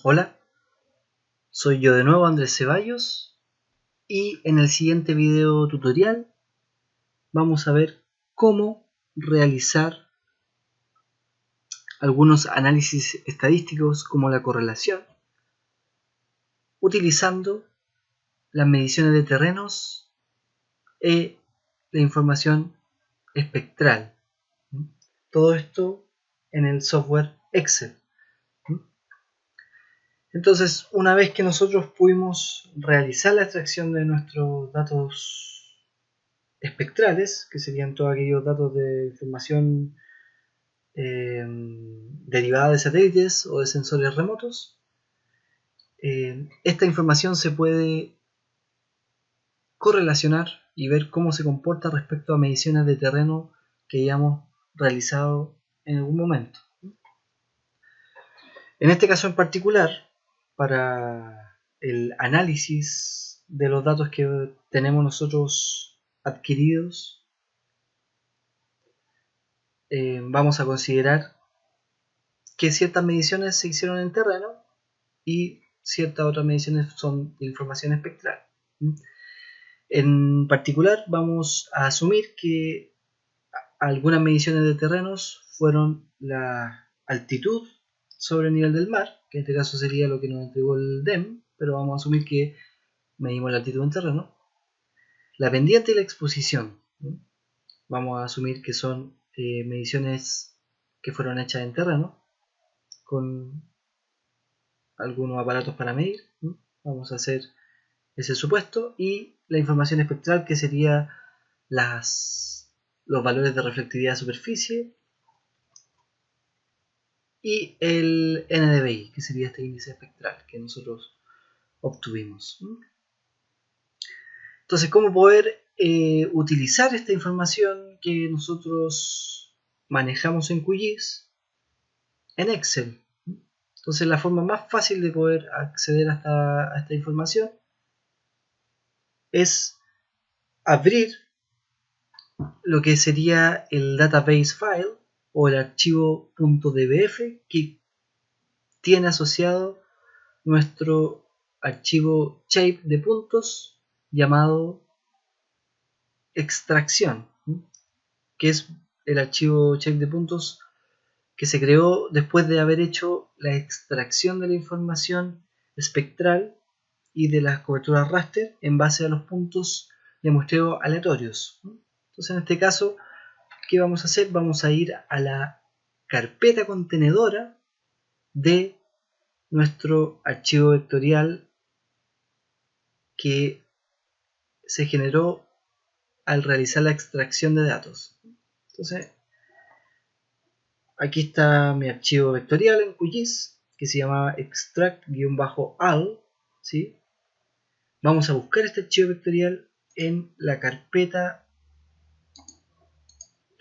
Hola, soy yo de nuevo, Andrés Ceballos, y en el siguiente video tutorial vamos a ver cómo realizar algunos análisis estadísticos como la correlación, utilizando las mediciones de terrenos y la información espectral. Todo esto en el software Excel. Entonces, una vez que nosotros pudimos realizar la extracción de nuestros datos espectrales, que serían todos aquellos datos de información derivada de satélites o de sensores remotos, esta información se puede correlacionar y ver cómo se comporta respecto a mediciones de terreno que hayamos realizado en algún momento. En este caso en particular, para el análisis de los datos que tenemos nosotros adquiridos, vamos a considerar que ciertas mediciones se hicieron en terreno y ciertas otras mediciones son de información espectral. En particular, vamos a asumir que algunas mediciones de terrenos fueron la altitud sobre el nivel del mar, que en este caso sería lo que nos entregó el DEM, pero vamos a asumir que medimos la altitud en terreno. La pendiente y la exposición, vamos a asumir que son mediciones que fueron hechas en terreno, con algunos aparatos para medir. Vamos a hacer ese supuesto, y la información espectral, que sería los valores de reflectividad de superficie, y el NDVI, que sería este índice espectral que nosotros obtuvimos. Entonces, ¿cómo poder utilizar esta información que nosotros manejamos en QGIS en Excel? Entonces, la forma más fácil de poder acceder a esta información es abrir lo que sería el database file o el archivo .dbf que tiene asociado nuestro archivo shape de puntos llamado extracción, que es el archivo shape de puntos que se creó después de haber hecho la extracción de la información espectral y de las coberturas raster en base a los puntos de muestreo aleatorios. Entonces, en este caso, ¿qué vamos a hacer? Vamos a ir a la carpeta contenedora de nuestro archivo vectorial que se generó al realizar la extracción de datos. Entonces, aquí está mi archivo vectorial en QGIS, que se llamaba extract-al, ¿sí? Vamos a buscar este archivo vectorial en la carpeta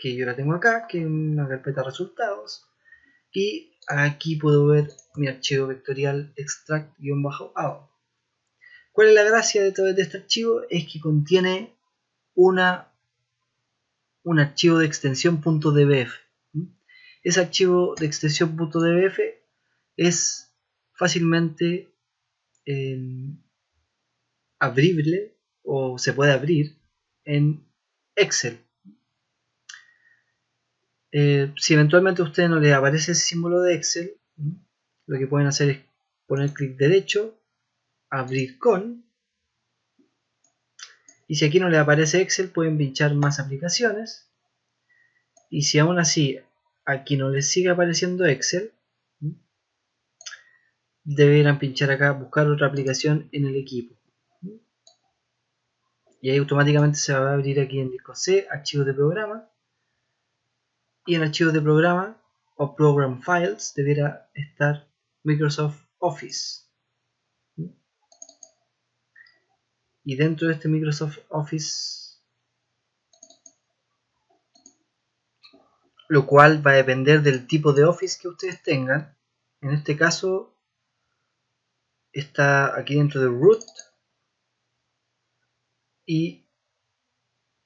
que yo la tengo acá, que es una carpeta resultados, y aquí puedo ver mi archivo vectorial extract-al. ¿Cuál es la gracia de todo este archivo? Es que contiene un archivo de extensión .dbf. Ese archivo de extensión .dbf es fácilmente abrible, o se puede abrir en Excel. Si eventualmente a ustedes no les aparece ese símbolo de Excel, lo que pueden hacer es poner clic derecho, abrir con, y si aquí no les aparece Excel, pueden pinchar más aplicaciones, y si aún así aquí no les sigue apareciendo Excel, deberán pinchar acá buscar otra aplicación en el equipo, y ahí automáticamente se va a abrir aquí en disco C archivos de programa, y en archivos de programa o program files deberá estar Microsoft Office, y dentro de este Microsoft Office, lo cual va a depender del tipo de Office que ustedes tengan. En este caso está aquí dentro de root y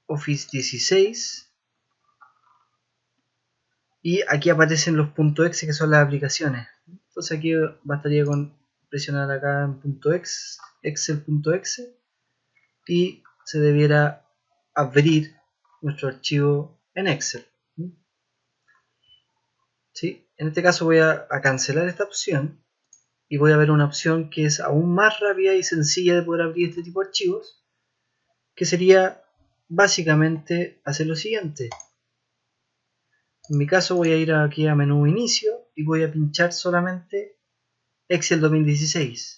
Office 16, y aquí aparecen los .exe, que son las aplicaciones. Entonces aquí bastaría con presionar acá en excel.exe y se debiera abrir nuestro archivo en Excel. ¿Sí? En este caso voy a cancelar esta opción y voy a ver una opción que es aún más rápida y sencilla de poder abrir este tipo de archivos, que sería básicamente hacer lo siguiente. En mi caso voy a ir aquí a menú inicio y voy a pinchar solamente Excel 2016.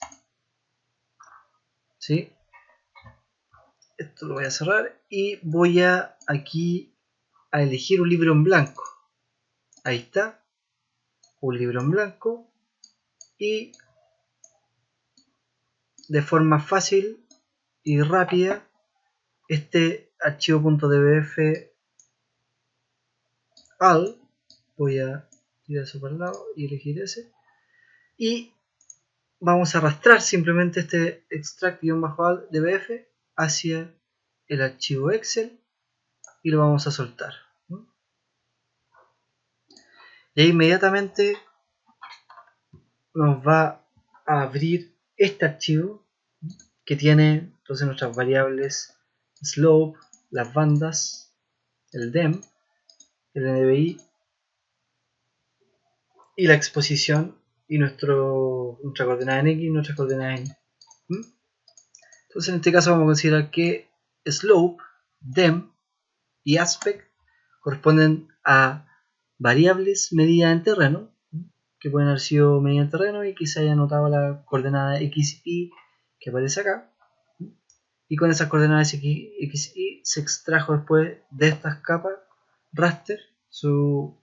¿Sí? Esto lo voy a cerrar y voy a aquí a elegir un libro en blanco. Ahí está, un libro en blanco, y de forma fácil y rápida este archivo .dbf al, voy a tirar eso para el lado y elegir ese, y vamos a arrastrar simplemente este extract-al dbf hacia el archivo Excel y lo vamos a soltar. Y ahí inmediatamente nos va a abrir este archivo que tiene entonces nuestras variables slope, las bandas, el dem, el NDVI y la exposición y nuestra coordenada en X y nuestra coordenada en Y. Entonces en este caso vamos a considerar que slope, dem y aspect corresponden a variables medidas en terreno, que pueden haber sido medidas en terreno y que se haya anotado la coordenada x, y que aparece acá. Y con esas coordenadas x, y se extrajo después de estas capas raster su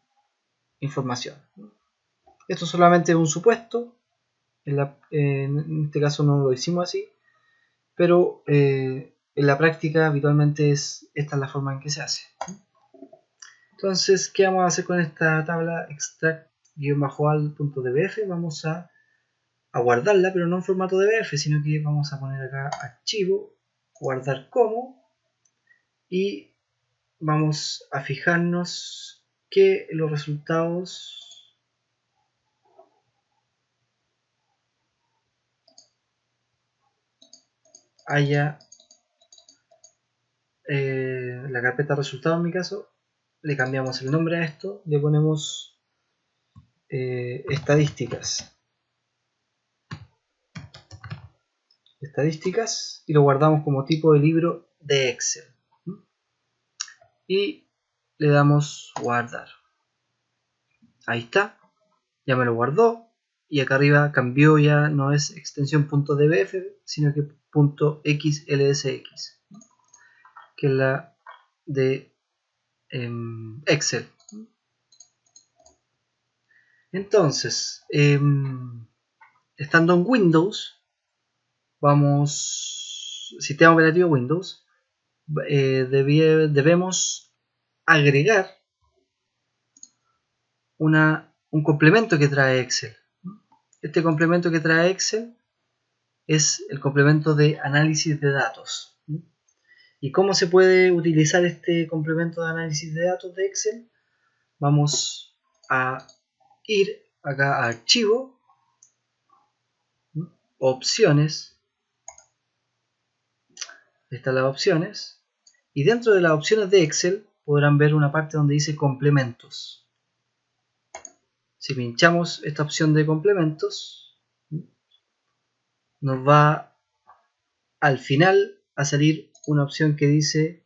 información. Esto solamente es un supuesto, en este caso no lo hicimos así, pero en la práctica habitualmente esta es la forma en que se hace. Entonces, ¿qué vamos a hacer con esta tabla extract-al.dbf? Vamos a guardarla, pero no en formato dbf, sino que vamos a poner acá archivo, guardar como, y vamos a fijarnos que los resultados haya la carpeta resultados, en mi caso le cambiamos el nombre a esto, le ponemos estadísticas y lo guardamos como tipo de libro de Excel y le damos guardar. Ahí está, ya me lo guardó y acá arriba cambió, ya no es extensión .dbf sino que .xlsx, que es la de Excel. Entonces, estando en Windows, sistema operativo Windows, debemos agregar un complemento que trae Excel. Este complemento que trae Excel es el complemento de análisis de datos. ¿Y cómo se puede utilizar este complemento de análisis de datos de Excel? Vamos a ir acá a archivo, opciones, están las opciones, y dentro de las opciones de Excel podrán ver una parte donde dice complementos. Si pinchamos esta opción de complementos, nos va al final a salir una opción que dice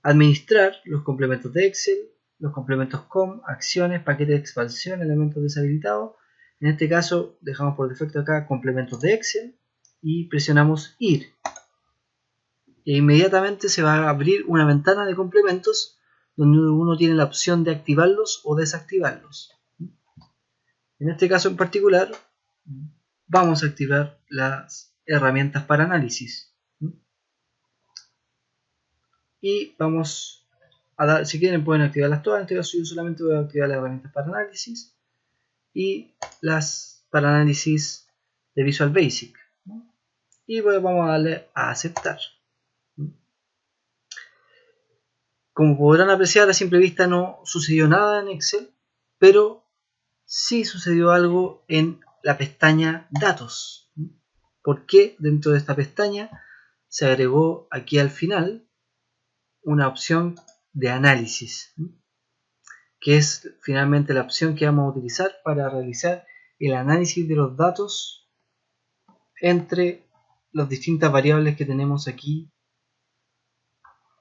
administrar los complementos de Excel, los complementos COM, acciones, paquetes de expansión, elementos deshabilitados. En este caso dejamos por defecto acá complementos de Excel y presionamos ir. E inmediatamente se va a abrir una ventana de complementos donde uno tiene la opción de activarlos o desactivarlos. En este caso en particular vamos a activar las herramientas para análisis. Y vamos a dar, si quieren pueden activarlas todas, en este caso yo solamente voy a activar las herramientas para análisis y las para análisis de Visual Basic. Y vamos a darle a aceptar. Como podrán apreciar, a simple vista no sucedió nada en Excel, pero sí sucedió algo en la pestaña Datos. ¿Por qué dentro de esta pestaña se agregó aquí al final una opción de análisis, que es finalmente la opción que vamos a utilizar para realizar el análisis de los datos entre las distintas variables que tenemos aquí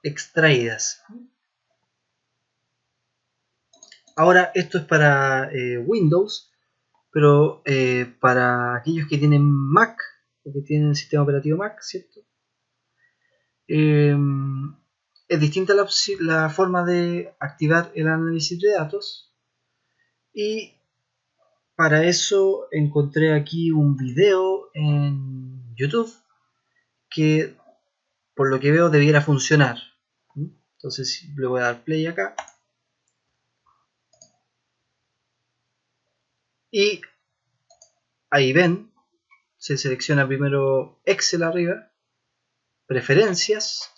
extraídas? Ahora esto es para Windows, pero para aquellos que tienen Mac, o que tienen el sistema operativo Mac, ¿cierto? Es distinta la forma de activar el análisis de datos, y para eso encontré aquí un video en YouTube que por lo que veo debiera funcionar. Entonces le voy a dar play acá y ahí ven, se selecciona primero Excel arriba, preferencias,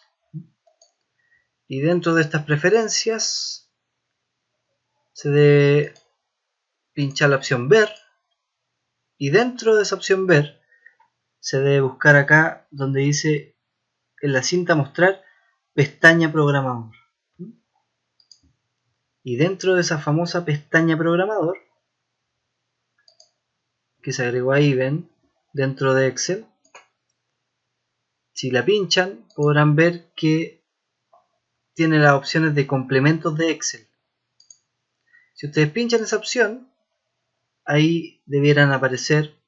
y dentro de estas preferencias se debe pinchar la opción ver, y dentro de esa opción ver se debe buscar acá donde dice en la cinta mostrar pestaña programador, y dentro de esa famosa pestaña programador que se agregó ahí, ven, dentro de Excel, si la pinchan podrán ver que tiene las opciones de complementos de Excel. Si ustedes pinchan esa opción, ahí debieran aparecer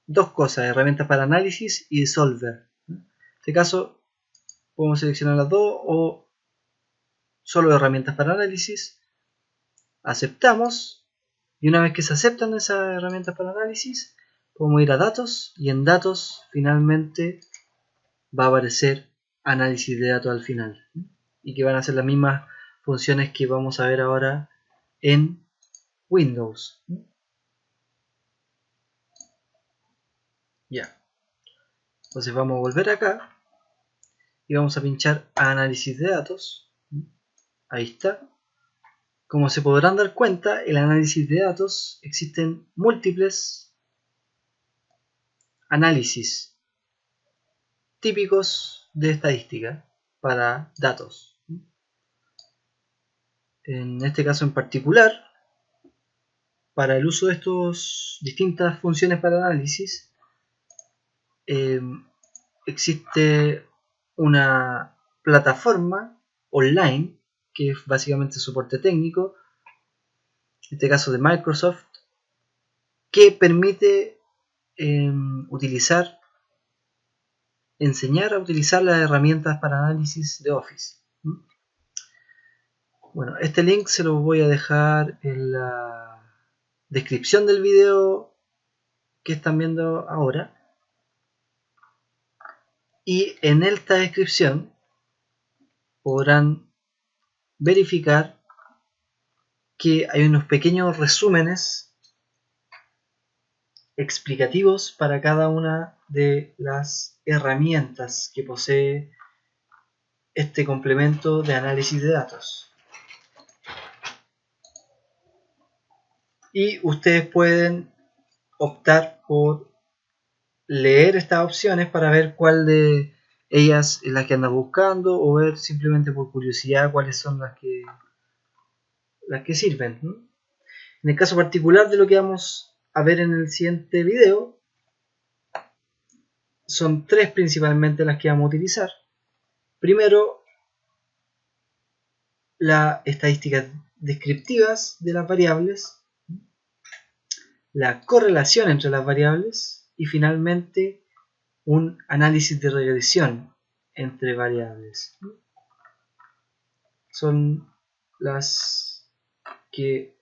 dos cosas: herramientas para análisis y Solver. En este caso podemos seleccionar las dos o solo herramientas para análisis. Aceptamos, y una vez que se aceptan esas herramientas para análisis, podemos ir a datos, y en datos finalmente va a aparecer análisis de datos al final, y que van a ser las mismas funciones que vamos a ver ahora en Windows. Ya, entonces vamos a volver acá y vamos a pinchar a análisis de datos. Ahí está. Como se podrán dar cuenta, el análisis de datos existen múltiples análisis típicos de estadística para datos. En este caso en particular, para el uso de estas distintas funciones para análisis, existe una plataforma online que es básicamente soporte técnico, en este caso de Microsoft, que permite enseñar a utilizar las herramientas para análisis de Office. Bueno, este link se lo voy a dejar en la descripción del video que están viendo ahora, y en esta descripción podrán verificar que hay unos pequeños resúmenes explicativos para cada una de las herramientas que posee este complemento de análisis de datos. Y ustedes pueden optar por leer estas opciones para ver cuál de ellas es la que andan buscando, o ver simplemente por curiosidad cuáles son las que sirven. En el caso particular de lo que vamos a ver en el siguiente video, son tres principalmente las que vamos a utilizar. Primero, las estadísticas descriptivas de las variables, la correlación entre las variables, y finalmente un análisis de regresión entre variables. Son las que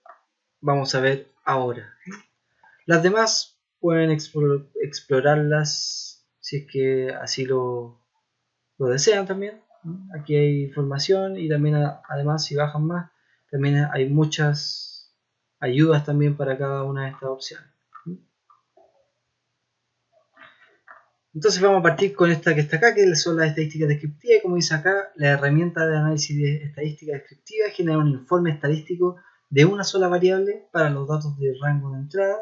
vamos a ver ahora. Las demás pueden explorarlas si es que así lo desean también. Aquí hay información, y también además, si bajan más, también hay muchas ayudas también para cada una de estas opciones. Entonces vamos a partir con esta que está acá, que son las estadísticas descriptivas. Como dice acá, la herramienta de análisis de estadística descriptiva genera un informe estadístico de una sola variable para los datos de rango de entrada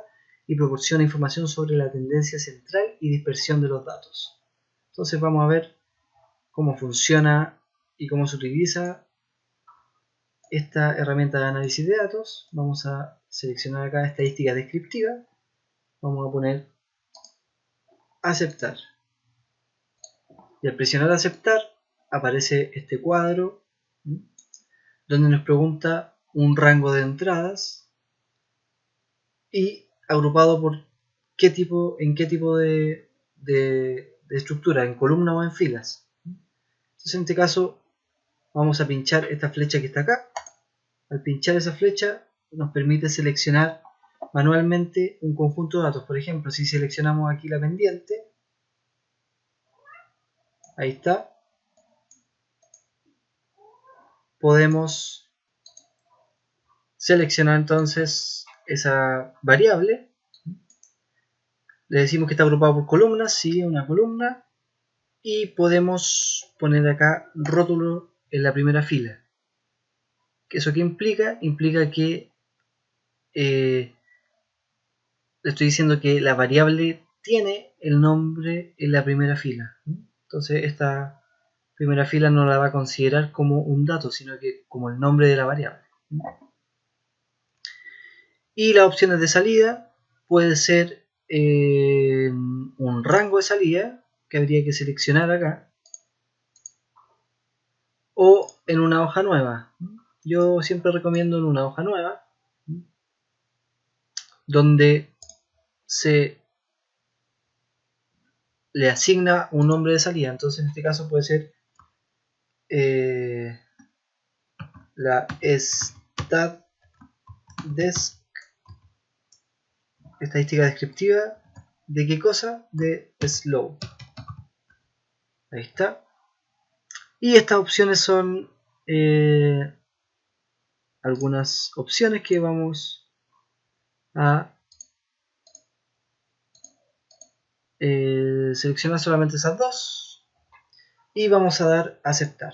y proporciona información sobre la tendencia central y dispersión de los datos. Entonces vamos a ver cómo funciona y cómo se utiliza esta herramienta de análisis de datos. Vamos a seleccionar acá estadística descriptiva. Vamos a poner aceptar. Y al presionar aceptar aparece este cuadro donde nos pregunta un rango de entradas y agrupado por en qué tipo de estructura, en columna o en filas. Entonces en este caso vamos a pinchar esta flecha que está acá. Al pinchar esa flecha nos permite seleccionar manualmente un conjunto de datos. Por ejemplo, si seleccionamos aquí la pendiente, ahí está, podemos seleccionar entonces esa variable. Le decimos que está agrupado por columnas, sí, una columna, y podemos poner acá rótulo en la primera fila. ¿Eso qué implica? Implica que le estoy diciendo que la variable tiene el nombre en la primera fila. Entonces esta primera fila no la va a considerar como un dato, sino que como el nombre de la variable. Y las opciones de salida puede ser un rango de salida que habría que seleccionar acá, o en una hoja nueva. Yo siempre recomiendo en una hoja nueva, donde se le asigna un nombre de salida. Entonces en este caso puede ser la StatDesc, estadística descriptiva, ¿de qué cosa? De slow. Ahí está. Y estas opciones son algunas opciones que vamos a seleccionar solamente esas dos y vamos a dar a aceptar.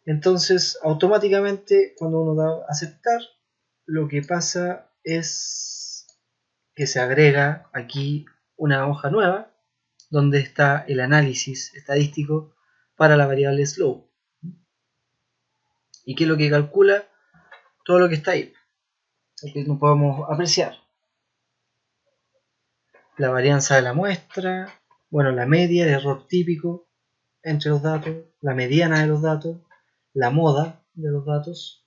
Entonces automáticamente cuando uno da a aceptar, lo que pasa es que se agrega aquí una hoja nueva donde está el análisis estadístico para la variable slope. ¿Y qué es lo que calcula? Todo lo que está ahí, lo que no podemos apreciar. La varianza de la muestra, bueno, la media, el error típico entre los datos, la mediana de los datos, la moda de los datos,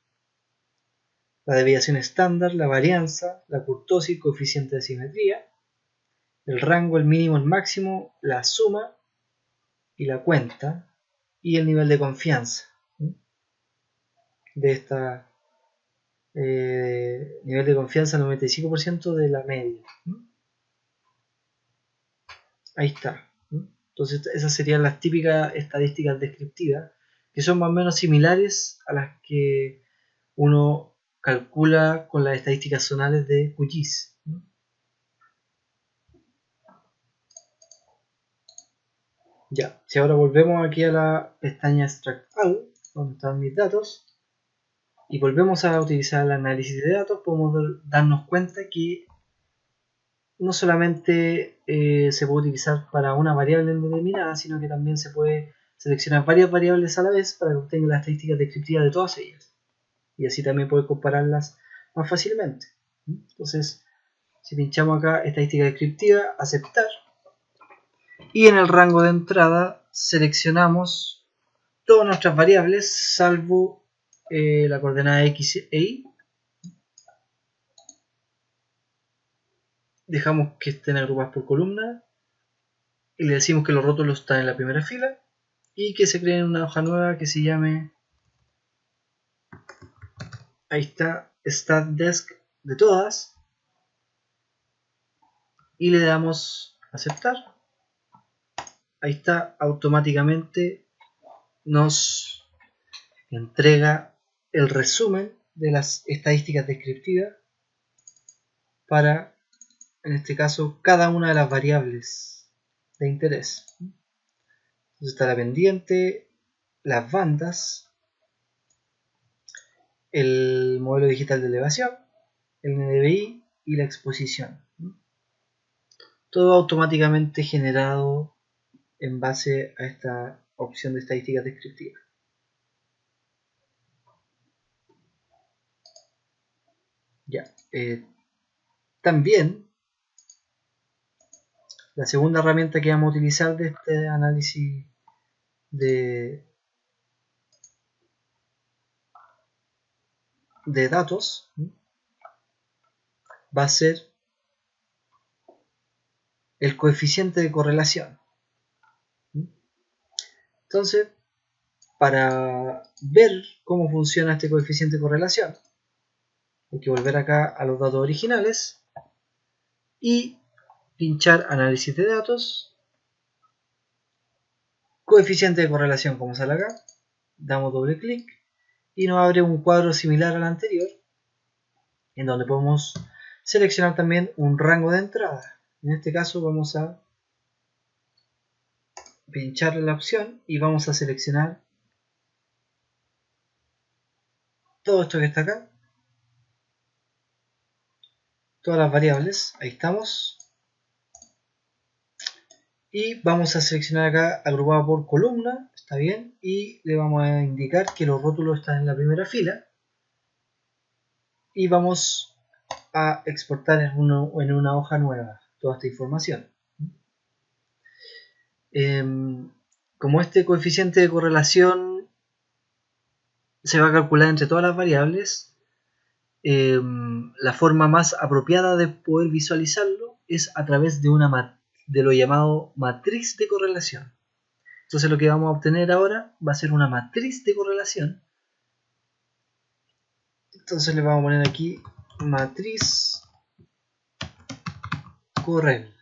la desviación estándar, la varianza, la kurtosis, coeficiente de simetría, el rango, el mínimo, el máximo, la suma y la cuenta, y el nivel de confianza de esta nivel de confianza 95% de la media. Ahí está. Entonces esas serían las típicas estadísticas descriptivas, que son más o menos similares a las que uno calcula con las estadísticas zonales de QGIS. Ya, si ahora volvemos aquí a la pestaña Extract All, donde están mis datos, y volvemos a utilizar el análisis de datos, podemos darnos cuenta que no solamente se puede utilizar para una variable determinada, sino que también se puede seleccionar varias variables a la vez para que obtenga las estadísticas descriptivas de todas ellas. Y así también puede compararlas más fácilmente. Entonces, si pinchamos acá estadística descriptiva, aceptar, y en el rango de entrada seleccionamos todas nuestras variables salvo la coordenada X e Y. Dejamos que estén agrupadas por columna y le decimos que los rótulos están en la primera fila y que se creen una hoja nueva que se llame, ahí está, StatDesc de todas, y le damos aceptar. Ahí está, automáticamente nos entrega el resumen de las estadísticas descriptivas para, en este caso, cada una de las variables de interés. Entonces está la pendiente, las bandas, el modelo digital de elevación, el NDVI y la exposición. Todo automáticamente generado en base a esta opción de estadísticas descriptivas. Ya. También la segunda herramienta que vamos a utilizar de este análisis de datos va a ser el coeficiente de correlación. Entonces, para ver cómo funciona este coeficiente de correlación, hay que volver acá a los datos originales y pinchar análisis de datos, coeficiente de correlación como sale acá, damos doble clic y nos abre un cuadro similar al anterior, en donde podemos seleccionar también un rango de entrada. En este caso vamos a pinchar la opción y vamos a seleccionar todo esto que está acá, todas las variables, ahí estamos, y vamos a seleccionar acá agrupado por columna, está bien, y le vamos a indicar que los rótulos están en la primera fila y vamos a exportar en una hoja nueva toda esta información. Como este coeficiente de correlación se va a calcular entre todas las variables, la forma más apropiada de poder visualizarlo es a través de lo llamado matriz de correlación. Entonces lo que vamos a obtener ahora va a ser una matriz de correlación. Entonces le vamos a poner aquí matriz correl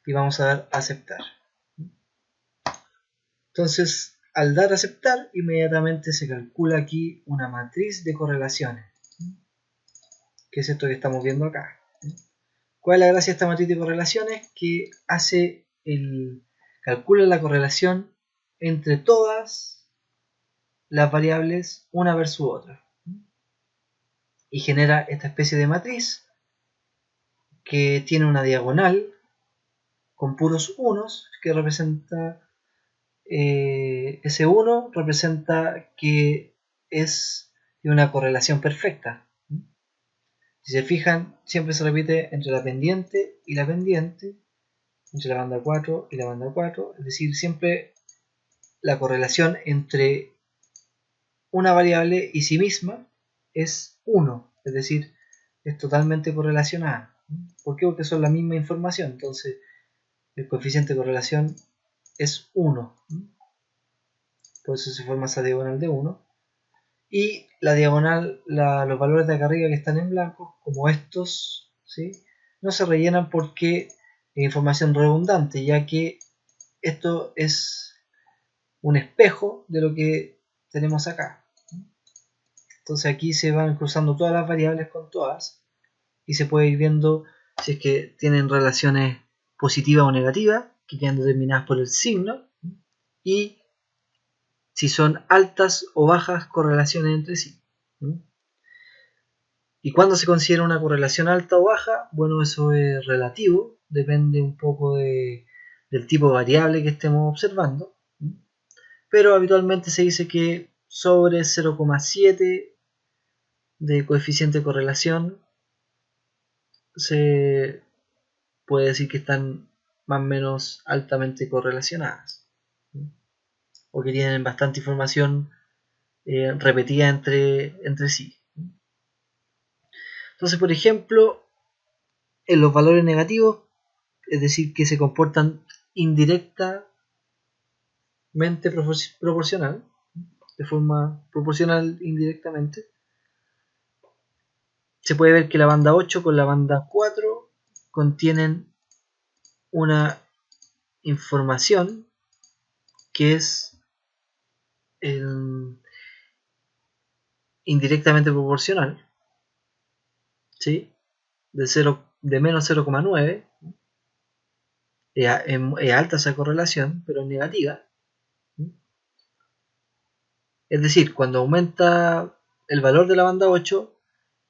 y vamos a dar a aceptar. Entonces al dar a aceptar, inmediatamente se calcula aquí una matriz de correlaciones, que es esto que estamos viendo acá. ¿Cuál es la gracia de esta matriz de correlaciones? Que calcula la correlación entre todas las variables una versus otra y genera esta especie de matriz que tiene una diagonal con puros unos que representa ese 1 representa que es una correlación perfecta. Si se fijan, siempre se repite entre la pendiente y la pendiente, entre la banda 4 y la banda 4, es decir, siempre la correlación entre una variable y sí misma es 1, es decir, es totalmente correlacionada. ¿Por qué? Porque son la misma información, entonces el coeficiente de correlación es 1. Por eso se forma esa diagonal de 1. Y la diagonal, los valores de acá arriba que están en blanco, como estos, ¿sí?, no se rellenan porque es información redundante, ya que esto es un espejo de lo que tenemos acá. Entonces aquí se van cruzando todas las variables con todas y se puede ir viendo si es que tienen relaciones positivas o negativas, que quedan determinadas por el signo, y si son altas o bajas correlaciones entre sí. ¿Y cuándo se considera una correlación alta o baja? Bueno, eso es relativo, depende un poco del tipo de variable que estemos observando, pero habitualmente se dice que sobre 0,7 de coeficiente de correlación se puede decir que están más o menos altamente correlacionadas, o que tienen bastante información repetida entre sí. Entonces, por ejemplo, en los valores negativos, es decir, que se comportan indirectamente proporcional, de forma proporcional indirectamente, se puede ver que la banda 8 con la banda 4 contienen una información que es indirectamente proporcional, ¿sí?, de menos 0,9, es alta esa correlación, pero es negativa. Es decir, cuando aumenta el valor de la banda 8,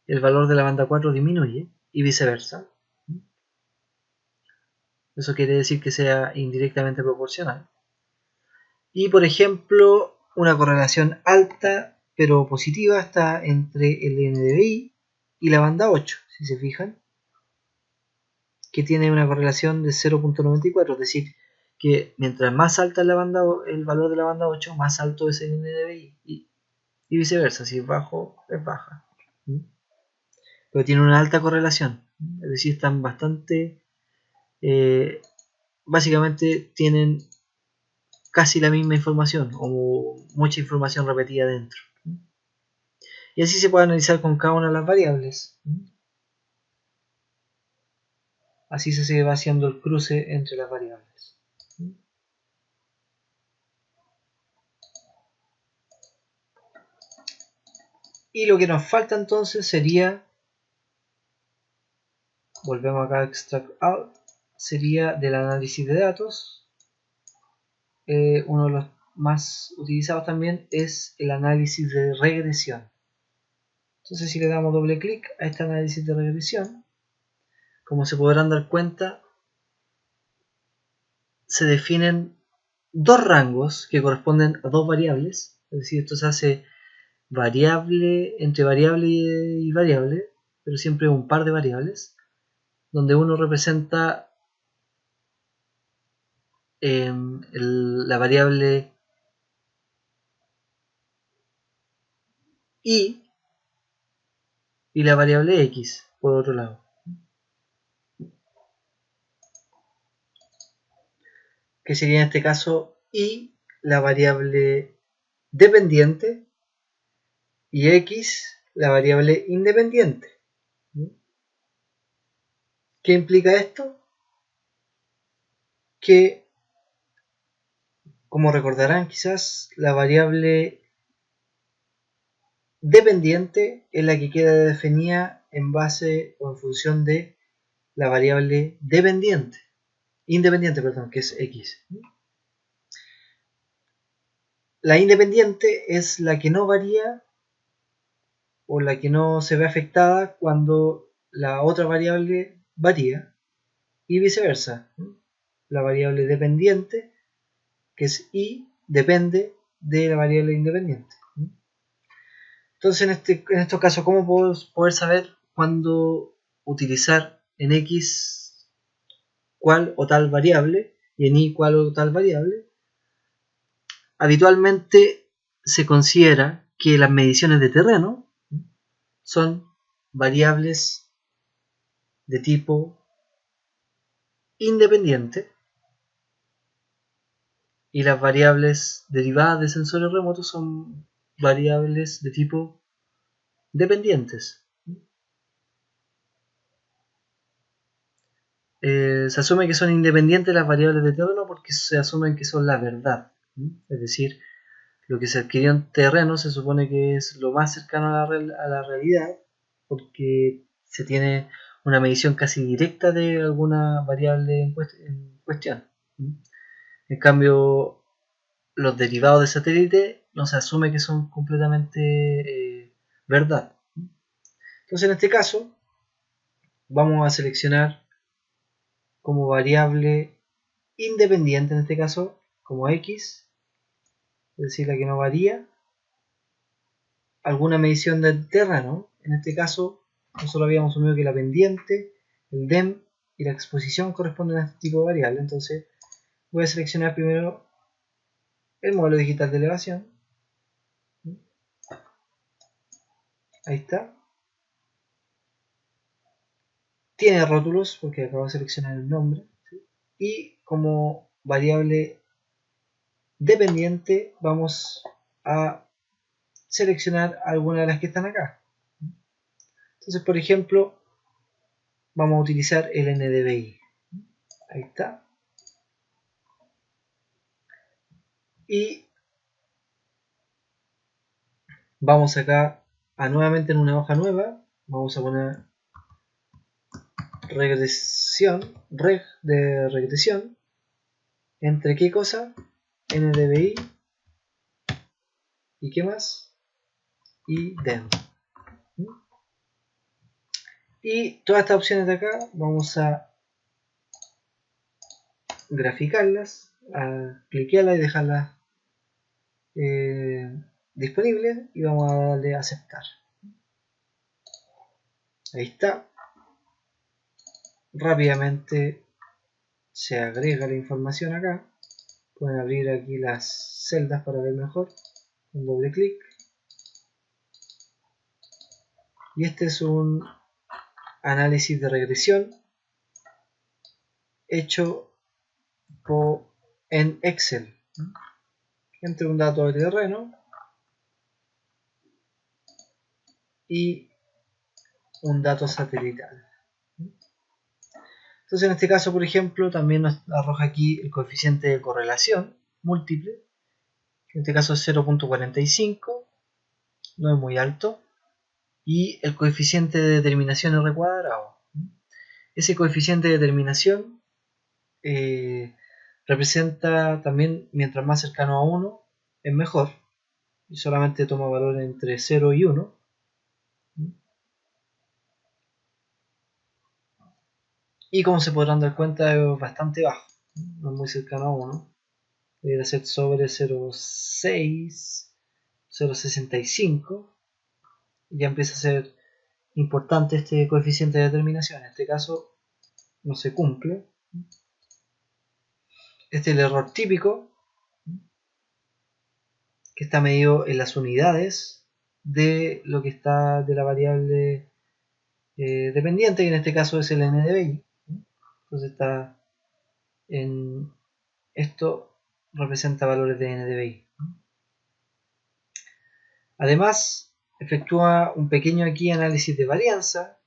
el valor de la banda 4 disminuye y viceversa. Eso quiere decir que sea indirectamente proporcional. Y por ejemplo, una correlación alta pero positiva está entre el NDVI y la banda 8, si se fijan, que tiene una correlación de 0.94, es decir, que mientras más alta es el valor de la banda 8, más alto es el NDVI y viceversa, si es bajo, es baja. Pero tiene una alta correlación, es decir, están bastante, básicamente tienen casi la misma información o mucha información repetida dentro. Y así se puede analizar con cada una de las variables. Así se va haciendo el cruce entre las variables. Y lo que nos falta entonces sería, volvemos acá a extract out, sería del análisis de datos. Uno de los más utilizados también es el análisis de regresión. Entonces si le damos doble clic a este análisis de regresión, como se podrán dar cuenta, se definen dos rangos que corresponden a dos variables, es decir, esto se hace variable entre variable y variable, pero siempre un par de variables, donde uno representa la variable y la variable x por otro lado. Que sería en este caso y la variable dependiente y x la variable independiente. ¿Qué implica esto? Que, como recordarán quizás, la variable dependiente es la que queda definida en base o en función de la variable independiente, que es x. La independiente es la que no varía o la que no se ve afectada cuando la otra variable varía, y viceversa. La variable dependiente, que es y, depende de la variable independiente. Entonces, en estos casos, ¿cómo puedo poder saber cuándo utilizar en x cuál o tal variable y en y cuál o tal variable? Habitualmente se considera que las mediciones de terreno son variables de tipo independiente y las variables derivadas de sensores remotos son variables de tipo dependientes. Se asume que son independientes las variables de terreno porque se asumen que son la verdad. Es decir, lo que se adquirió en terreno se supone que es lo más cercano a la realidad porque se tiene una medición casi directa de alguna variable en cuestión. En cambio, los derivados de satélite no se asume que son completamente verdad. Entonces, en este caso, vamos a seleccionar como variable independiente, en este caso, como x, es decir, la que no varía, alguna medición del terreno. En este caso, nosotros habíamos asumido que la pendiente, el DEM y la exposición corresponden a este tipo de variable. Entonces, voy a seleccionar primero el modelo digital de elevación. Ahí está. Tiene rótulos porque acabo de seleccionar el nombre. Y como variable dependiente vamos a seleccionar alguna de las que están acá. Entonces, por ejemplo, vamos a utilizar el NDVI. Ahí está. Y vamos acá a nuevamente en una hoja nueva. Vamos a poner regresión, reg de regresión. ¿Entre qué cosa? NDVI. ¿Y qué más? Y DEM. Y todas estas opciones de acá vamos a graficarlas, a cliquearlas y dejarlas disponibles, y vamos a darle a aceptar. Ahí está. Rápidamente se agrega la información acá. Pueden abrir aquí las celdas para ver mejor con doble clic. Y este es un análisis de regresión hecho en Excel entre un dato de terreno y un dato satelital. Entonces en este caso, por ejemplo, también nos arroja aquí el coeficiente de correlación múltiple, que en este caso es 0.45, no es muy alto, y el coeficiente de determinación R cuadrado. Ese coeficiente de determinación representa también, mientras más cercano a 1 es mejor, y solamente toma valor entre 0 y 1. Y como se podrán dar cuenta, es bastante bajo, no es muy cercano a 1. Debería ser sobre 0.6, 0.65. Ya empieza a ser importante este coeficiente de determinación. En este caso no se cumple. Este es el error típico, que está medido en las unidades de lo que está de la variable dependiente, que en este caso es el NDVI. Entonces está en esto, representa valores de NDVI. Además, efectúa un pequeño aquí análisis de varianza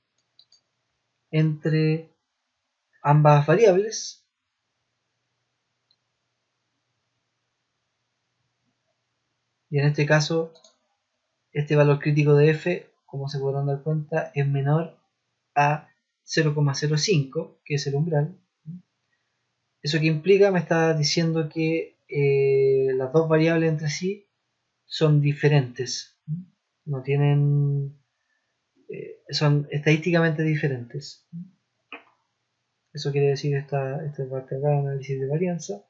entre ambas variables, y en este caso este valor crítico de f, como se podrán dar cuenta, es menor a 0,05, que es el umbral. Eso que implica, me está diciendo que las dos variables entre sí son diferentes, no tienen, son estadísticamente diferentes. Eso quiere decir esta parte acá, análisis de varianza,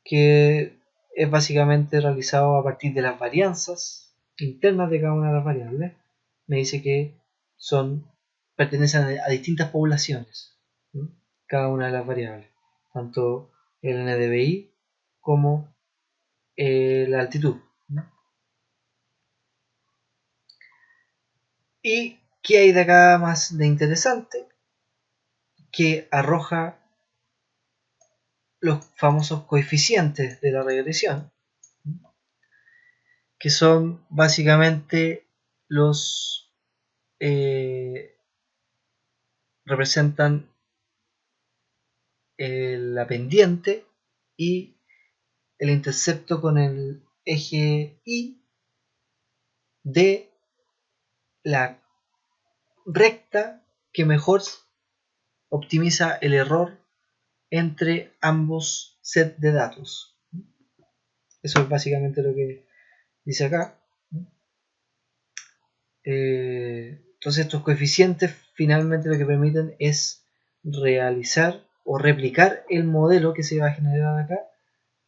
que es básicamente realizado a partir de las varianzas internas de cada una de las variables. Me dice que pertenecen a distintas poblaciones, cada una de las variables, tanto el NDVI como la altitud. ¿Y qué hay de acá más de interesante? Que arroja los famosos coeficientes de la regresión, que son básicamente los representan la pendiente y el intercepto con el eje Y de la recta que mejor optimiza el error entre ambos sets de datos. Eso es básicamente lo que dice acá. Entonces estos coeficientes finalmente lo que permiten es realizar o replicar el modelo que se va a generar acá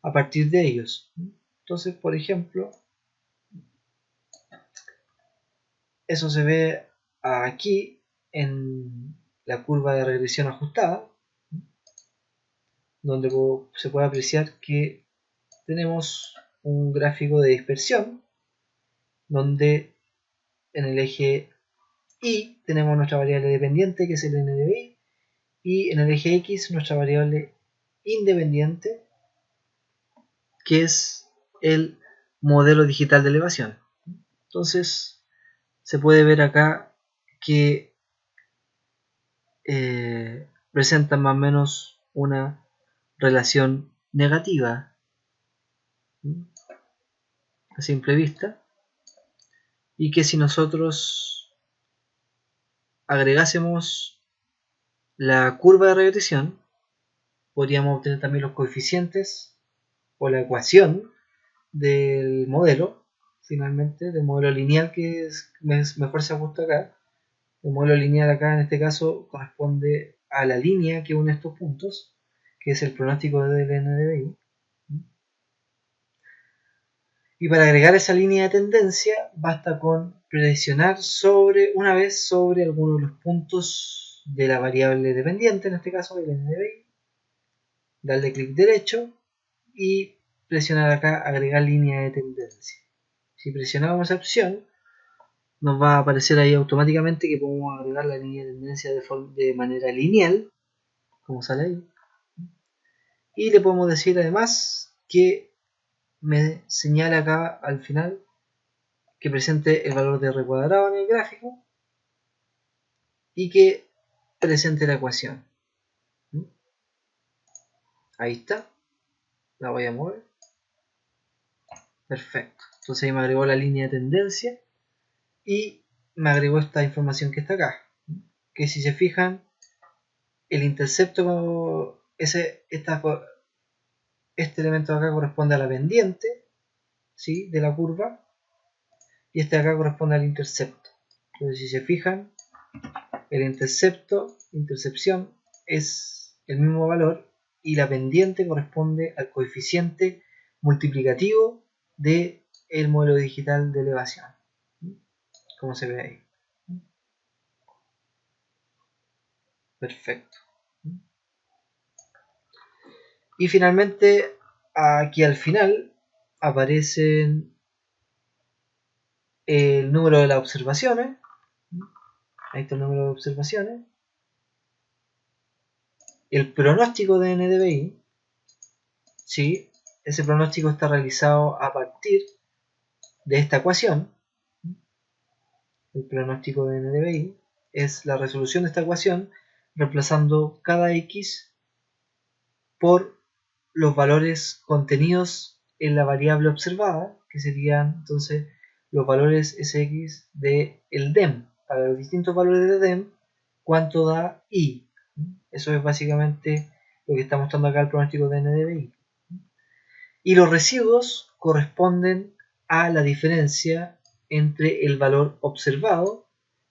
a partir de ellos. Entonces, por ejemplo, eso se ve aquí en la curva de regresión ajustada, donde se puede apreciar que tenemos un gráfico de dispersión, donde en el eje Y tenemos nuestra variable dependiente, que es el NDVI, y en el eje X nuestra variable independiente, que es el modelo digital de elevación. Entonces se puede ver acá que presentan más o menos una relación negativa a simple vista, y que si nosotros agregásemos la curva de regresión, podríamos obtener también los coeficientes o la ecuación del modelo, finalmente, del modelo lineal que mejor se ajusta acá, El modelo lineal acá en este caso corresponde a la línea que une estos puntos, que es el pronóstico del NDVI. Y para agregar esa línea de tendencia basta con presionar una vez sobre alguno de los puntos de la variable dependiente, en este caso del NDVI, darle clic derecho y presionar acá agregar línea de tendencia. Si presionamos esa opción, nos va a aparecer ahí automáticamente que podemos agregar la línea de tendencia de manera lineal, como sale ahí. Y le podemos decir además que me señala acá al final que presente el valor de R cuadrado en el gráfico y que presente la ecuación. Ahí está. La voy a mover. Perfecto. Entonces ahí me agregó la línea de tendencia y me agregó esta información que está acá. Que si se fijan, el intercepto, este elemento de acá corresponde a la pendiente, ¿sí?, de la curva, y este de acá corresponde al intercepto. Entonces si se fijan, el intercepción es el mismo valor y la pendiente corresponde al coeficiente multiplicativo del modelo digital de elevación, como se ve ahí. Perfecto. Y finalmente, aquí al final aparecen el número de las observaciones. Ahí está el número de observaciones. El pronóstico de NDVI. Sí, ese pronóstico está realizado a partir de esta ecuación. El pronóstico de NDVI es la resolución de esta ecuación reemplazando cada X por los valores contenidos en la variable observada, que serían entonces los valores Sx del DEM. Para los distintos valores de DEM, ¿cuánto da I? Eso es básicamente lo que está mostrando acá el pronóstico de NDVI. Y los residuos corresponden a la diferencia entre el valor observado,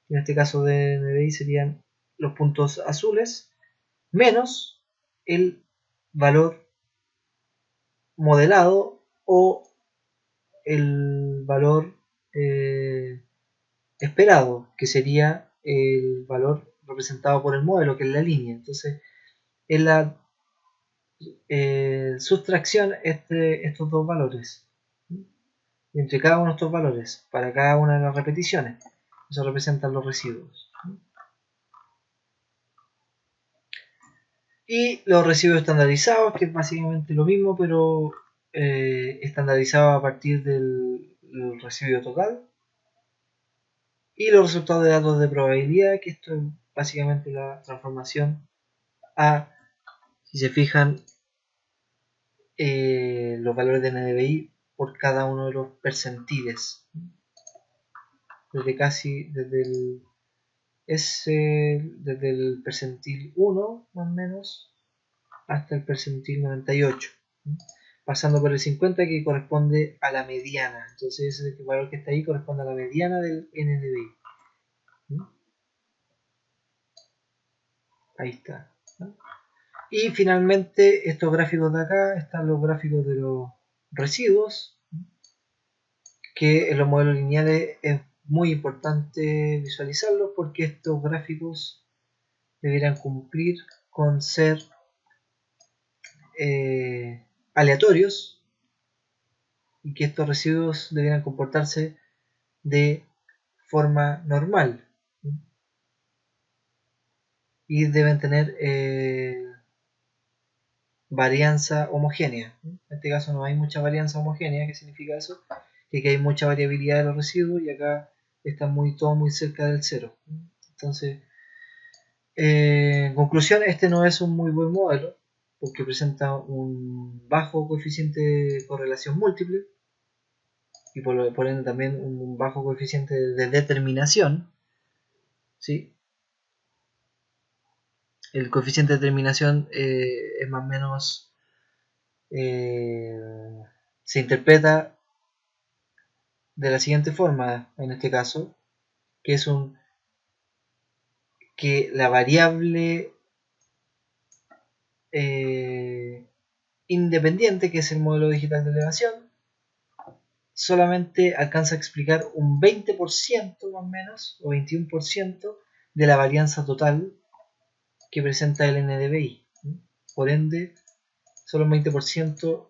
en este caso de NDVI serían los puntos azules, menos el valor modelado o el valor esperado, que sería el valor representado por el modelo, que es la línea. Entonces, en la sustracción entre estos dos valores, entre cada uno de estos valores, para cada una de las repeticiones, eso representan los residuos. Y los residuos estandarizados, que es básicamente lo mismo, pero estandarizado a partir del residuo total. Y los resultados de datos de probabilidad, que esto es básicamente la transformación a, si se fijan, los valores de NDVI por cada uno de los percentiles. Desde el percentil 1 más o menos hasta el percentil 98, pasando por el 50 que corresponde a la mediana. Entonces ese valor que está ahí corresponde a la mediana del NDVI. Ahí está. Y finalmente estos gráficos de acá están los gráficos de los residuos, que en los modelos lineales es muy importante visualizarlos porque estos gráficos deberán cumplir con ser aleatorios y que estos residuos deberán comportarse de forma normal y deben tener varianza homogénea. En este caso no hay mucha varianza homogénea. ¿Qué significa eso? Que hay mucha variabilidad de los residuos y acá están todo muy cerca del cero. Entonces, en conclusión, este no es un muy buen modelo porque presenta un bajo coeficiente de correlación múltiple y por ende también un bajo coeficiente de determinación, ¿sí? El coeficiente de determinación es más o menos, se interpreta de la siguiente forma en este caso, que es un que la variable independiente, que es el modelo digital de elevación, solamente alcanza a explicar un 20% más o menos, o 21% de la varianza total que presenta el NDVI. Por ende, solo un 20%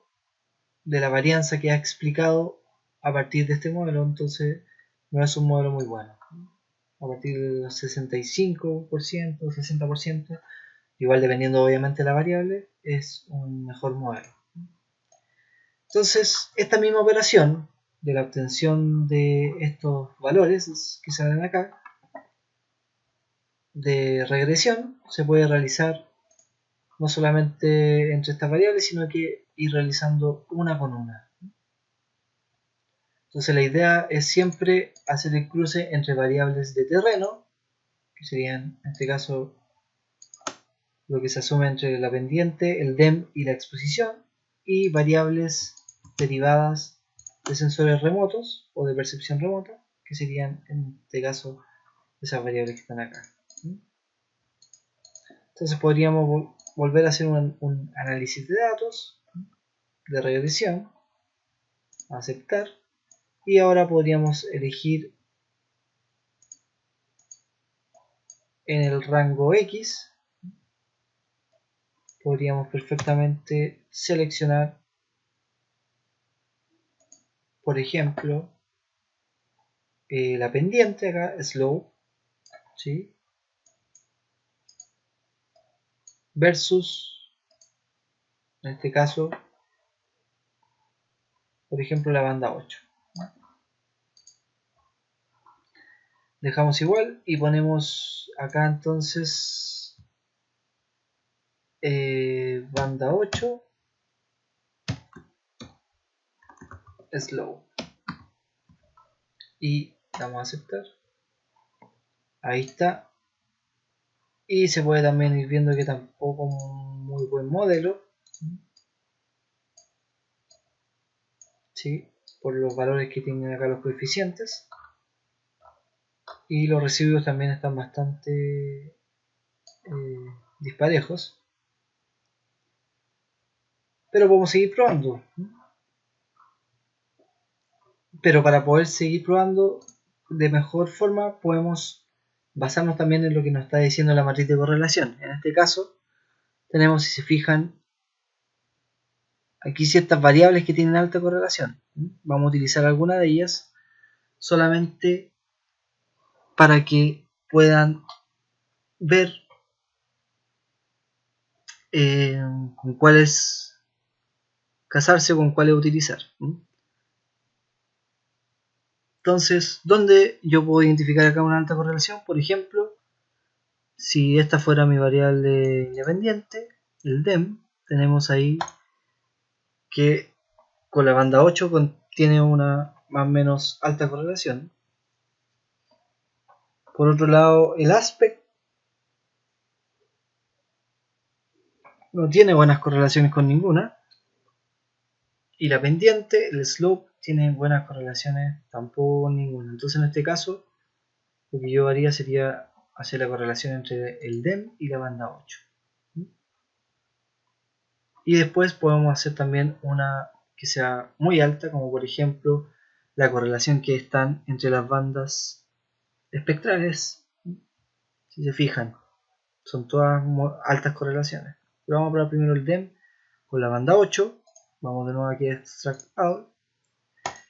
de la varianza que ha explicado a partir de este modelo, entonces no es un modelo muy bueno. A partir del 65%, 60%, igual dependiendo obviamente de la variable, es un mejor modelo. Entonces, esta misma operación de la obtención de estos valores que se ven acá, de regresión, se puede realizar no solamente entre estas variables, sino que ir realizando una con una. Entonces la idea es siempre hacer el cruce entre variables de terreno, que serían en este caso lo que se asume entre la pendiente, el DEM y la exposición, y variables derivadas de sensores remotos o de percepción remota, que serían en este caso esas variables que están acá. Entonces podríamos volver a hacer un análisis de datos, de regresión, aceptar, y ahora podríamos elegir en el rango X, podríamos perfectamente seleccionar, por ejemplo, la pendiente acá, slope, ¿sí? Versus, en este caso, por ejemplo, la banda 8. Dejamos igual y ponemos acá entonces banda 8 slow y damos a aceptar. Ahí está. Y se puede también ir viendo que tampoco un muy buen modelo, ¿sí? Por los valores que tienen acá los coeficientes, y los residuos también están bastante disparejos, pero podemos seguir probando. Pero para poder seguir probando de mejor forma podemos basarnos también en lo que nos está diciendo la matriz de correlación. En este caso tenemos, si se fijan, aquí ciertas variables que tienen alta correlación. Vamos a utilizar alguna de ellas solamente para que puedan ver con cuáles casarse, con cuáles utilizar. Entonces, ¿dónde yo puedo identificar acá una alta correlación? Por ejemplo, si esta fuera mi variable independiente, el DEM, tenemos ahí que con la banda 8 tiene una más o menos alta correlación. Por otro lado, el aspect no tiene buenas correlaciones con ninguna. Y la pendiente, el slope, tiene buenas correlaciones tampoco con ninguna. Entonces en este caso, lo que yo haría sería hacer la correlación entre el DEM y la banda 8. Y después podemos hacer también una que sea muy alta, como por ejemplo la correlación que están entre las bandas espectrales. Si se fijan, son todas altas correlaciones. Pero vamos a probar primero el DEM con la banda 8. Vamos de nuevo aquí a Extract Out.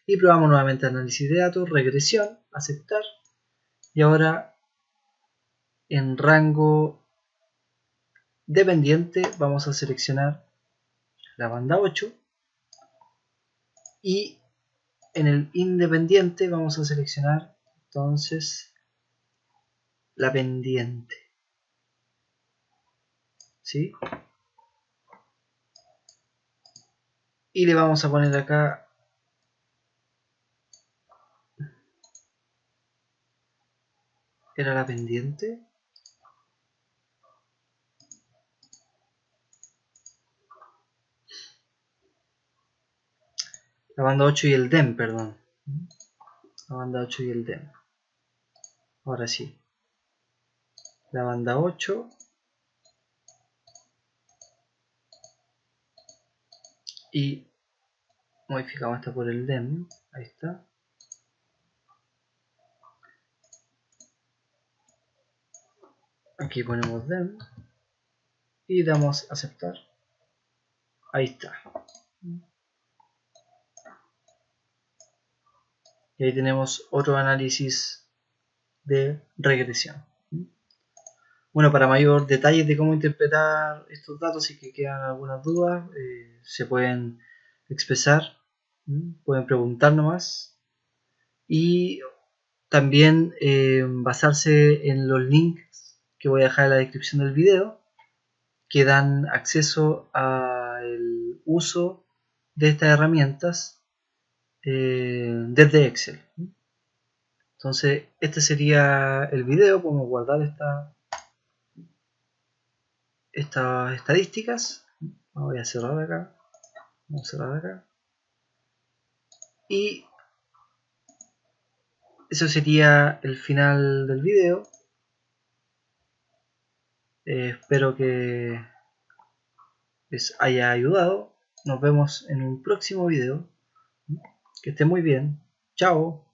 Y probamos nuevamente análisis de datos, regresión, aceptar. Y ahora en rango dependiente vamos a seleccionar la banda 8. Y en el independiente vamos a seleccionar entonces la pendiente. ¿Sí? Y le vamos a poner acá era la pendiente. La banda 8 y el DEM, perdón. La banda 8 y el DEM. Ahora sí. la banda 8 y modificamos esta por el DEM. Ahí está. Aquí ponemos DEM y damos a aceptar. Ahí está. Y ahí tenemos otro análisis de regresión. Bueno, para mayor detalle de cómo interpretar estos datos, si que quedan algunas dudas, se pueden expresar, pueden preguntar nomás. Y también basarse en los links que voy a dejar en la descripción del video, que dan acceso al uso de estas herramientas desde Excel. Entonces, este sería el video. Podemos guardar estas estadísticas. Voy a cerrar acá. Vamos a cerrar acá. Y eso sería el final del video. Espero que les haya ayudado. Nos vemos en un próximo video. Que estén muy bien. Chao.